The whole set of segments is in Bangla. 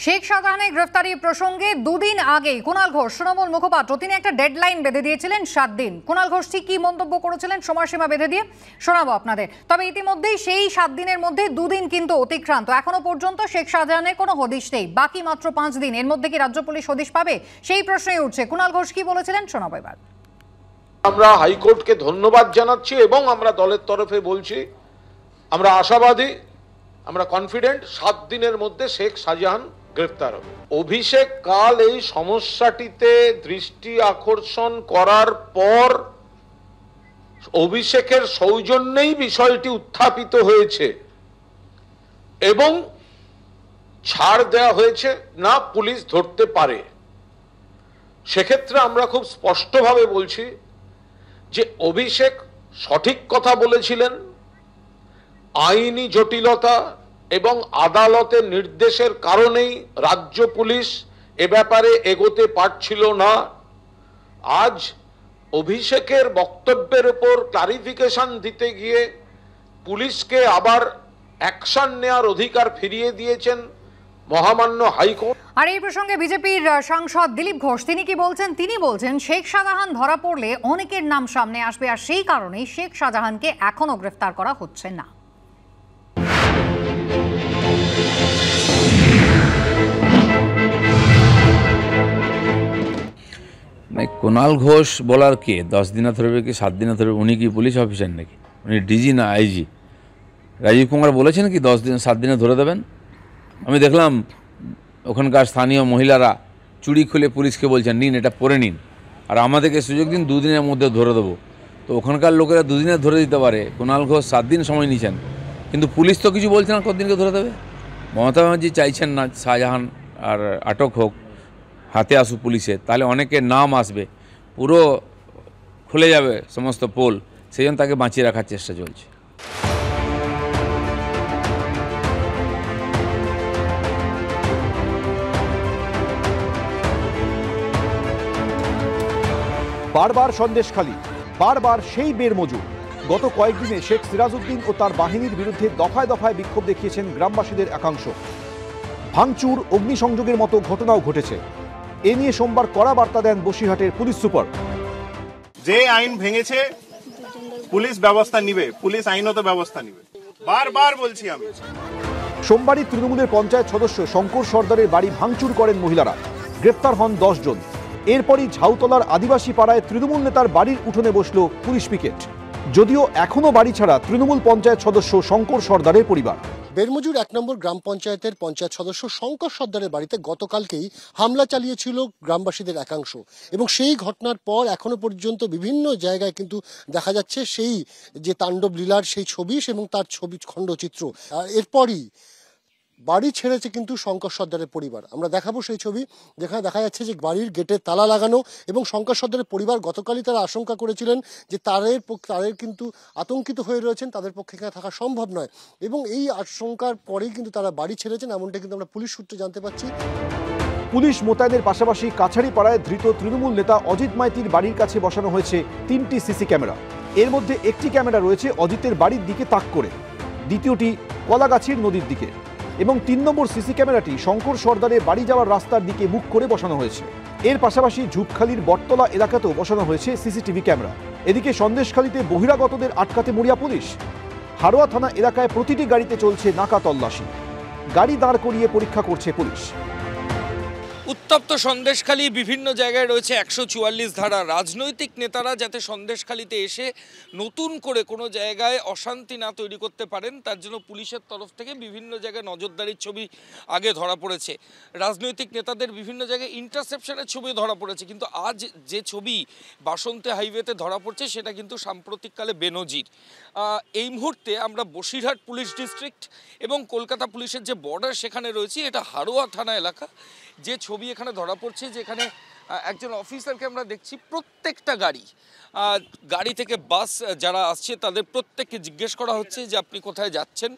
শেখ শাহজাহানের গ্রেফতারি প্রসঙ্গে দুদিন আগেই কুণাল ঘোষ তৃণমূল মুখপাত্র তিনি একটা ডেডলাইন বেঁধে দিয়েছিলেন 7 দিন। কুণাল ঘোষ ঠিক কি মন্তব্য করেছিলেন সময়সীমা বেঁধে দিয়ে শোনাবো আপনাদের। তবে ইতিমধ্যেই সেই 7 দিনের মধ্যে দুদিন কিন্তু অতিক্রান্ত, এখনো পর্যন্ত শেখ শাহজাহানের কোনো হদিশ নেই। বাকি মাত্র 5 দিন, এর মধ্যে কি রাজ্য পুলিশ হদিশ পাবে সেই প্রশ্নই উঠছে। কুণাল ঘোষ কি বলেছিলেন শোনাবো এবার। আমরা হাইকোর্টকে ধন্যবাদ জানাচ্ছি এবং আমরা দলের তরফে বলছি আমরা আশাবাদী, আমরা কনফিডেন্ট 7 দিনের মধ্যে শেখ শাহজাহান গ্রেফতার হবে। অভিষেক কাল এই সমস্যাটিতে দৃষ্টি আকর্ষণ করার পর অভিষেকের সৌজন্যেই বিষয়টি উত্থাপিত হয়েছে এবং ছাড় দেওয়া হয়েছে না পুলিশ ধরতে পারে। সেক্ষেত্রে আমরা খুব স্পষ্টভাবে বলছি যে অভিষেক সঠিক কথা বলেছিলেন। আইনি জটিলতা এবং আদালতের নির্দেশের কারণেই রাজ্য পুলিশ এ ব্যাপারে এগোতে পারছিল না। আজ অভিষেকের বক্তব্যের উপর ক্লারিফিকেশন দিতে গিয়ে পুলিশকে আবার অ্যাকশন নেওয়ার অধিকার ফিরিয়ে দিয়েছেন মহামান্য হাইকোর্ট। আর এই প্রসঙ্গে বিজেপির সাংসদ দিলীপ ঘোষ তিনি কি বলছেন? তিনি বলছেন শেখ শাহজাহান ধরা পড়লে অনেকের নাম সামনে আসবে, আর সেই কারণেই শেখ শাহজাহানকে এখনো গ্রেফতার করা হচ্ছে না। কুণাল ঘোষ বলার কে? 10 দিনে ধরবে কি 7 দিনে ধরবে? উনি কি পুলিশ অফিসার নাকি? উনি ডিজি না আইজি? রাজীব কুমার বলেছেন কি 7 দিনে ধরে দেবেন? আমি দেখলাম ওখানকার স্থানীয় মহিলারা চুড়ি খুলে পুলিশকে বলছেন নিন এটা পরে নিন, আর আমাদেরকে সুযোগ দিন 2 দিনের মধ্যে ধরে দেবো। তো ওখানকার লোকেরা 2 দিনে ধরে দিতে পারে, কুণাল ঘোষ 7 দিন সময় নিয়েছেন, কিন্তু পুলিশ তো কিছু বলছে না কতদিনকে ধরে দেবে। মমতা ব্যানার্জি চাইছেন না শাহজাহান আর আটক হোক, হাতে আসুক পুলিশের, তাহলে অনেকের নাম আসবে, পুরো খুলে যাবে সমস্ত পোল, সেই জন্য তাকে বাঁচিয়ে রাখার চেষ্টা চলছে। বারবার সন্দেশখালী, বারবার সেই বের মজুর। গত কয়েকদিনে শেখ সিরাজউদ্দিন ও তার বাহিনীর বিরুদ্ধে দফায় দফায় বিক্ষোভ দেখিয়েছেন গ্রামবাসীদের একাংশ। ভাঙচুর, অগ্নিসংযোগের মতো ঘটনাও ঘটেছে। এ নিয়ে সোমবার কড়া বার্তা দেন বসিরহাটের পুলিশ সুপার। যে আইন ভেঙেছে পুলিশ ব্যবস্থা নিবে, পুলিশ আইনত ব্যবস্থা নিবে, বারবার বলছি আমি। সোমবারই তৃণমূলের পঞ্চায়েত সদস্য শঙ্কর সর্দারের বাড়ি ভাঙচুর করেন মহিলারা, গ্রেফতার হন 10 জন। এরপরই ঝাউতলার আদিবাসী পাড়ায় তৃণমূল নেতার বাড়ির উঠোনে বসল পুলিশ পিকেট। যদিও এখনো বাড়ি ছাড়া তৃণমূল পঞ্চায়েত সদস্য শঙ্কর সর্দারের পরিবার। বেরমজুর 1 নম্বর গ্রাম পঞ্চায়েতের পঞ্চায়েত সদস্য শঙ্কর সর্দারের বাড়িতে গতকালকেই হামলা চালিয়েছিল গ্রামবাসীদের একাংশ, এবং সেই ঘটনার পর এখনো পর্যন্ত বিভিন্ন জায়গায় কিন্তু দেখা যাচ্ছে সেই যে তাণ্ডব লীলার সেই ছবি এবং তার ছবি খণ্ডচিত্র। আর এরপরই বাড়ি ছেড়েছে কিন্তু শঙ্কর সর্দারের পরিবার। আমরা দেখাবো সেই ছবি, যেখানে দেখা যাচ্ছে যে বাড়ির গেটে তালা লাগানো, এবং শঙ্কর সর্দারের পরিবার গতকালই তারা আশঙ্কা করেছিলেন যে তাদের কিন্তু আতঙ্কিত হয়ে রয়েছেন, তাদের পক্ষে এখানে থাকা সম্ভব নয়, এবং এই আশঙ্কার পরেই কিন্তু তারা বাড়ি ছেড়েছেন, এমনটা কিন্তু আমরা পুলিশ সূত্রে জানতে পারছি। পুলিশ মোতায়েনের পাশাপাশি কাছাড়িপাড়ায় ধৃত তৃণমূল নেতা অজিত মাইতির বাড়ির কাছে বসানো হয়েছে 3টি সিসি ক্যামেরা। এর মধ্যে একটি ক্যামেরা রয়েছে অজিতের বাড়ির দিকে তাক করে, দ্বিতীয়টি কলাগাছির নদীর দিকে, এবং 3 নম্বর সিসি ক্যামেরাটি শঙ্কর সর্দারের বাড়ি যাওয়ার রাস্তার দিকে মুখ করে বসানো হয়েছে। এর পাশাপাশি ঝুপখালির বটতলা এলাকাতেও বসানো হয়েছে সিসিটিভি ক্যামেরা। এদিকে সন্দেশখালীতে বহিরাগতদের আটকাতে মরিয়া পুলিশ। হারোয়া থানা এলাকায় প্রতিটি গাড়িতে চলছে নাকা তল্লাশি, গাড়ি দাঁড় করিয়ে পরীক্ষা করছে পুলিশ। উত্তপ্ত সন্দেশখালী, বিভিন্ন জায়গায় রয়েছে 144 ধারা। রাজনৈতিক নেতারা যাতে সন্দেশখালীতে এসে নতুন করে কোনো জায়গায় অশান্তি না তৈরি করতে পারেন, তার জন্য পুলিশের তরফ থেকে বিভিন্ন জায়গায় নজরদারির ছবি আগে ধরা পড়েছে। রাজনৈতিক নেতাদের বিভিন্ন জায়গায় ইন্টারসেপশনের ছবি ধরা পড়েছে, কিন্তু আজ যে ছবি বাসন্তী হাইওয়েতে ধরা পড়ছে সেটা কিন্তু সাম্প্রতিককালে বেনজির। এই মুহূর্তে আমরা বসিরহাট পুলিশ ডিস্ট্রিক্ট এবং কলকাতা পুলিশের যে বর্ডার সেখানে রয়েছি। এটা হারোয়া থানা এলাকা। যে ছবি এখানে ধরা পড়ছে, যেখানে একজন অফিসারকে আমরা দেখছি, প্রত্যেকটা গাড়ি থেকে বাস যারা আসছে তাদের প্রত্যেককে জিজ্ঞেস করা হচ্ছে যে আপনি কোথায় যাচ্ছেন,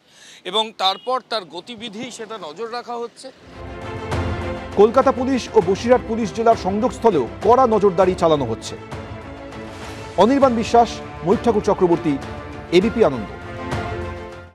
এবং তারপর তার গতিবিধি সেটা নজর রাখা হচ্ছে। কলকাতা পুলিশ ও বসিরহাট পুলিশ জেলার সংযোগস্থলেও কড়া নজরদারি চালানো হচ্ছে। অনির্বাণ বিশ্বাস, ময়ূর ঠাকুর চক্রবর্তী, এবিপি আনন্দ।